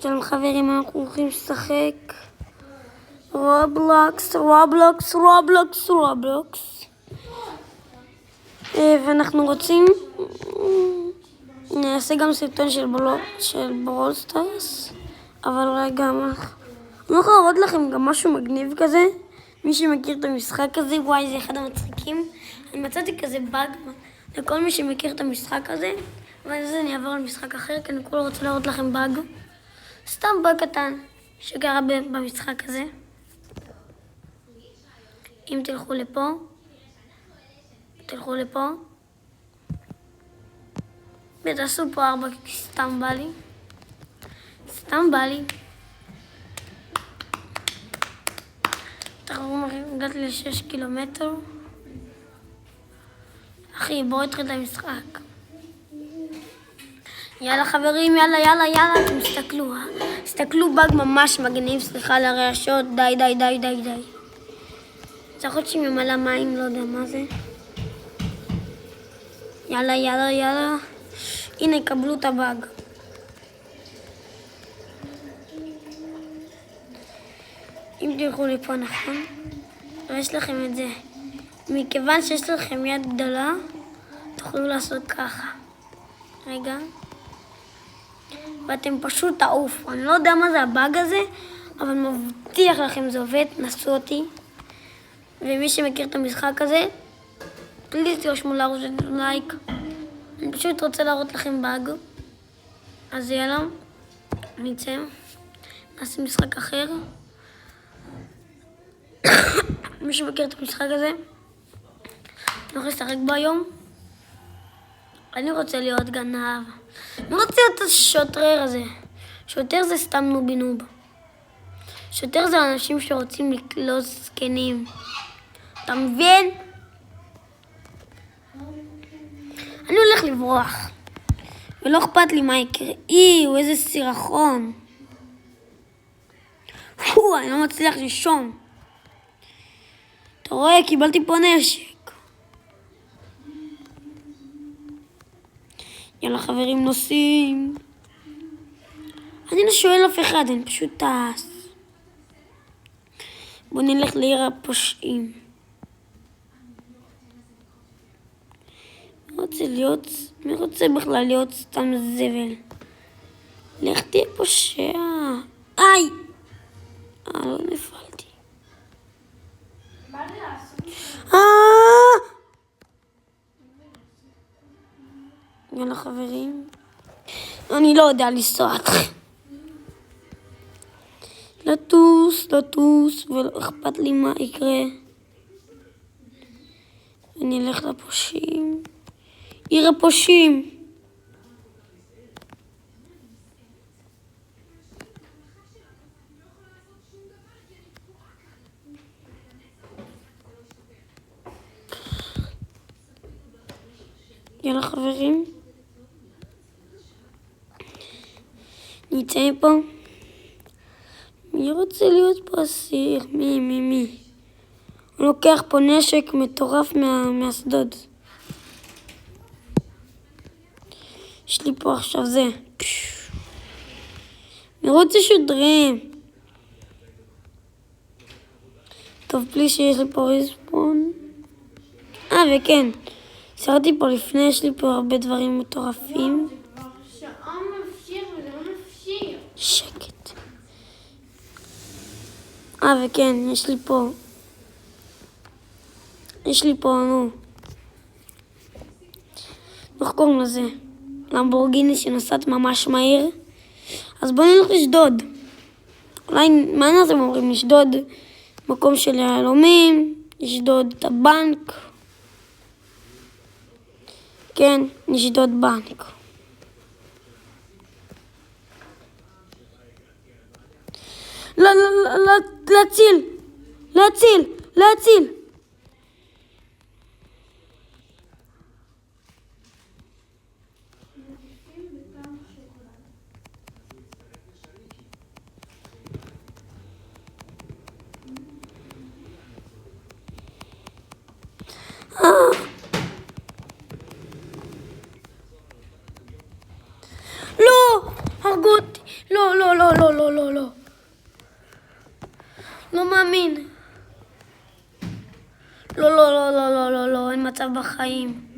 שלום חברים, אנחנו הולכים לשחק רובלוקס. ואנחנו רוצים נעשה גם סרטון של ברול סטארס, אבל רגע, אני הולך להראות לכם גם משהו מגניב כזה. מי שמכיר את המשחק הזה, וואי, זה אחד המצחיקים. אני מצאתי כזה באג לכל מי שמכיר את המשחק הזה, ואז אני אעבור למשחק אחר, כי אני כולה רוצה להראות לכם באג. סתם באג קטן שקרה במשחק הזה. אם תלכו לפה, ותעשו פה 4, כי סתם בא לי. הגעתי ל6 קילומטר. אחי, בואו נתחיל את המשחק. יאללה חברים, יאללה, אתם תסתכלו באג ממש מגניב, סליחה על הרעשות, די. זה יכול להיות שהיא ממלאה מים, לא יודע מה זה. יאללה. הנה, קבלו את הבאג. אם תלכו לפה, נכון? ויש לכם את זה. מכיוון שיש לכם יד גדולה, תוכלו לעשות ככה. רגע. ואתם פשוט תעוף. אני לא יודע מה זה הבאג הזה, אבל מבטיח לכם זה עובד, נסו אותי. ומי שמכיר את המשחק הזה, פליז תרשמו לערוץ לייק. אני פשוט רוצה להראות לכם באג. אז יאללה, נצא. נעשה משחק אחר. מי שמכיר את המשחק הזה, אני הולך לשחק בו היום. אני רוצה להיות גנב. אני רוצה להיות השוטר הזה. שוטר זה סתם נוב. שוטר זה אנשים שרוצים לקלוס זקנים. אתה מבין? אני הולך לברוח. ולא אכפת לי מה יקרה. איזה סירחון. אני לא מצליח לישון. אתה רואה, קיבלתי פה נשק. יאללה חברים, נוסעים. אני לא שואל אף אחד, אני פשוט טס. בוא נלך לעיר הפושעים. מי רוצה בכלל להיות סתם זבל? לך תהיה פושע. לא נפלתי. יאללה חברים, אני לא יודע לנסוע. לטוס, ולא אכפת לי מה יקרה. אני אלך לפושעים. עיר הפושעים. יאללה חברים, נצא מפה. מי רוצה להיות פה אסיר? מי? הוא לוקח פה נשק מטורף מהאסדות. יש לי פה עכשיו זה. מרוץ השוטרים. טוב, בלי שיש לי פה ריספון. וכן. שרתי פה לפני, יש לי פה הרבה דברים מטורפים. שקט. וכן, יש לי פה, איך קוראים לזה? למבורגיני שנוסעת ממש מהיר. אז בואו נלך לשדוד. אולי, מה אתם אומרים? לשדוד מקום של יהלומים, לשדוד את הבנק. כן, נשדוד בנק. להציל. הרגו אותי. לא, לא, לא, לא, לא, לא, לא. לא מאמין. לא, לא, לא, לא, לא, לא, לא, אין מצב בחיים.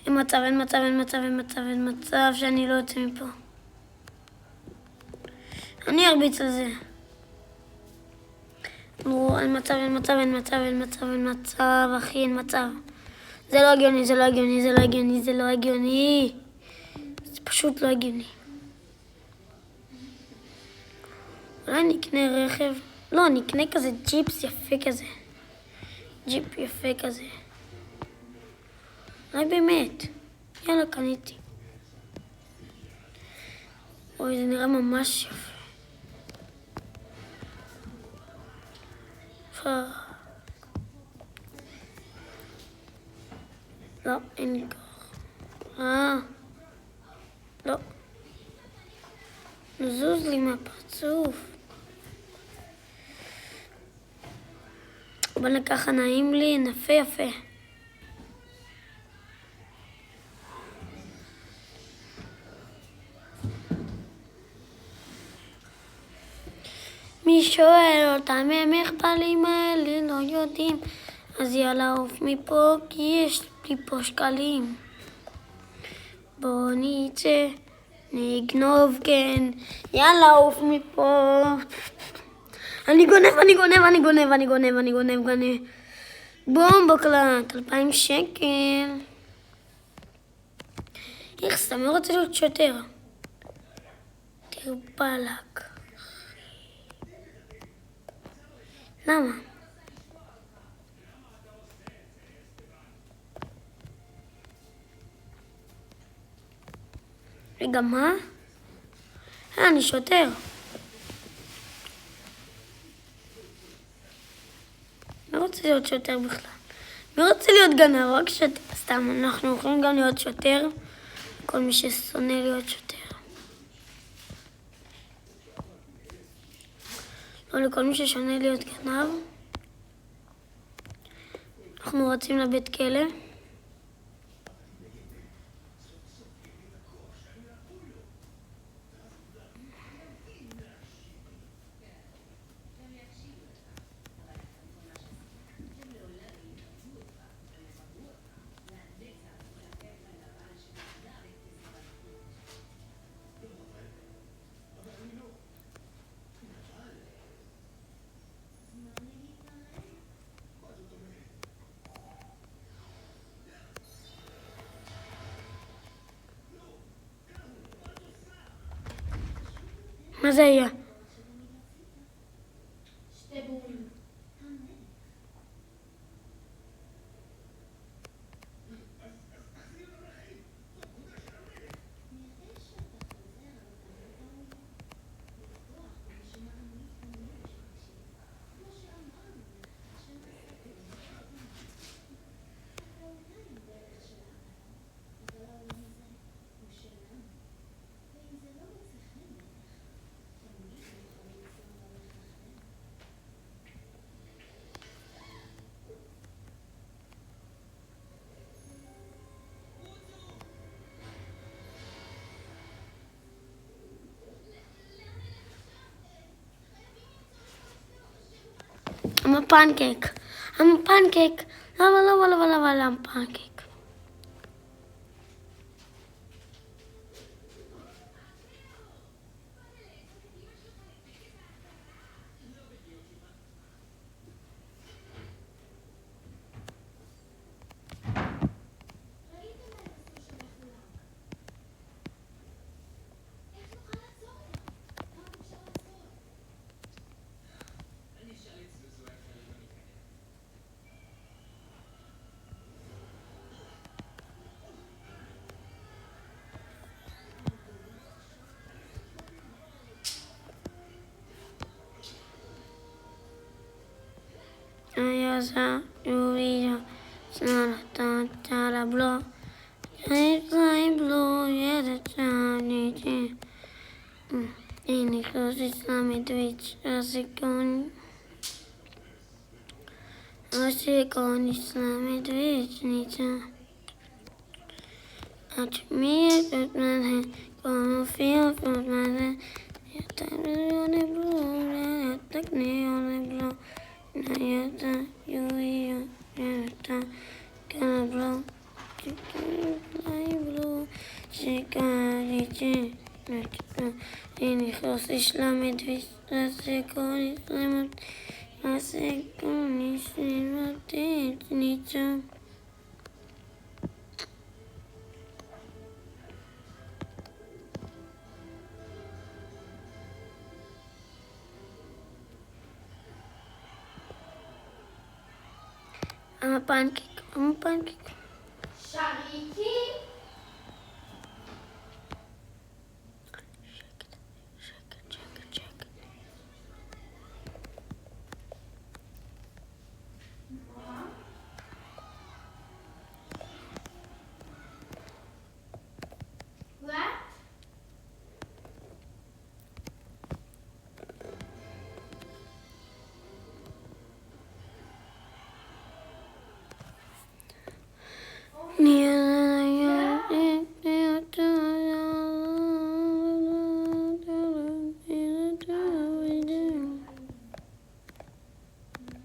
אין מצב, אין מצב, אין מצב, אין מצב, אין מצב שאני לא יוצא מפה. אני ארביץ על זה. לא, אין מצב, אין מצב, אין מצב, אין מצב, אין מצב, אחי, אין מצב. זה לא הגיוני, זה לא הגיוני, זה לא הגיוני, זה לא הגיוני. זה פשוט לא הגיוני. אולי נקנה רכב? לא, נקנה כזה ג'יפס יפה כזה. ג'יפ יפה כזה. אולי באמת. יאללה, קניתי. אוי, זה נראה ממש יפה. לא, אין לי כוח. לא. נזוז לי מהפרצוף. בוא'נה, ככה נעים לי, נפה יפה. מי שואל אותם, הם אכפלים האלה לא יודעים. אז יאללה, עוף מפה, כי יש לי פה שקלים. בוא נצא, נגנוב, כן. יאללה, עוף מפה. אני גונב, אני גונב, אני גונב, אני גונב, אני גונב, גונב. בום, בוקלק, 2,000 שקל. איך סתם, לא רוצה להיות שוטר. תרבלק. למה? רגע, מה? אני שוטר. לא רוצה להיות שוטר בכלל. לא רוצה להיות גנב, רק שוטר. סתם, אנחנו יכולים גם להיות שוטר. כל מי ששונא להיות שוטר. לא לכל מי ששונא להיות גנב. אנחנו רצים לבית כלא. מה זה היה? I'm a pancake. I'm a pancake. Lava, lava, lava, lava, lava, pancake. Ayasa, Uvilla, Snarata, Tarablo, I blow, yes, a charity. In the close Islamic Twitch, as a con Islamic Twitch, Nita. At me, at my head, come feel for my head. נכנס לשלמד ושתעשה כל ישלמות, נעשה כל נשלמות ניצם. I'm a pancake. I'm a pancake. שריתי? שקט. מה? What?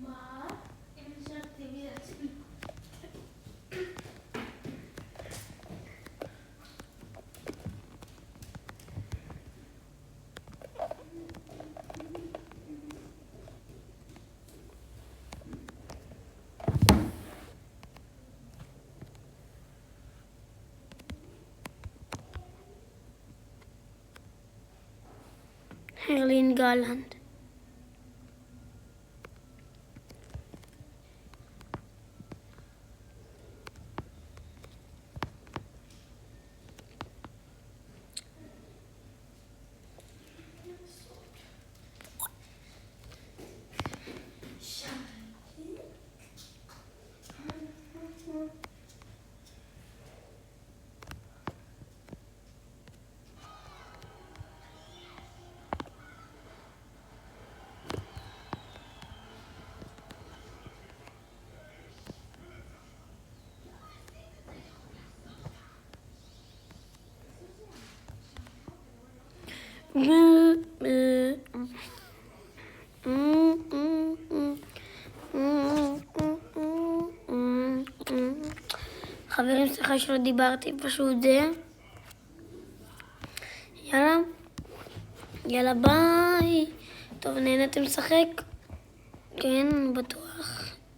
מה? אם נשארתי לי לעצמי. הרלין גלנד. חברים, סליחה שלא דיברתי, פשוט זה. יאללה ביי. טוב, נהנתם לשחק? כן, בטוח.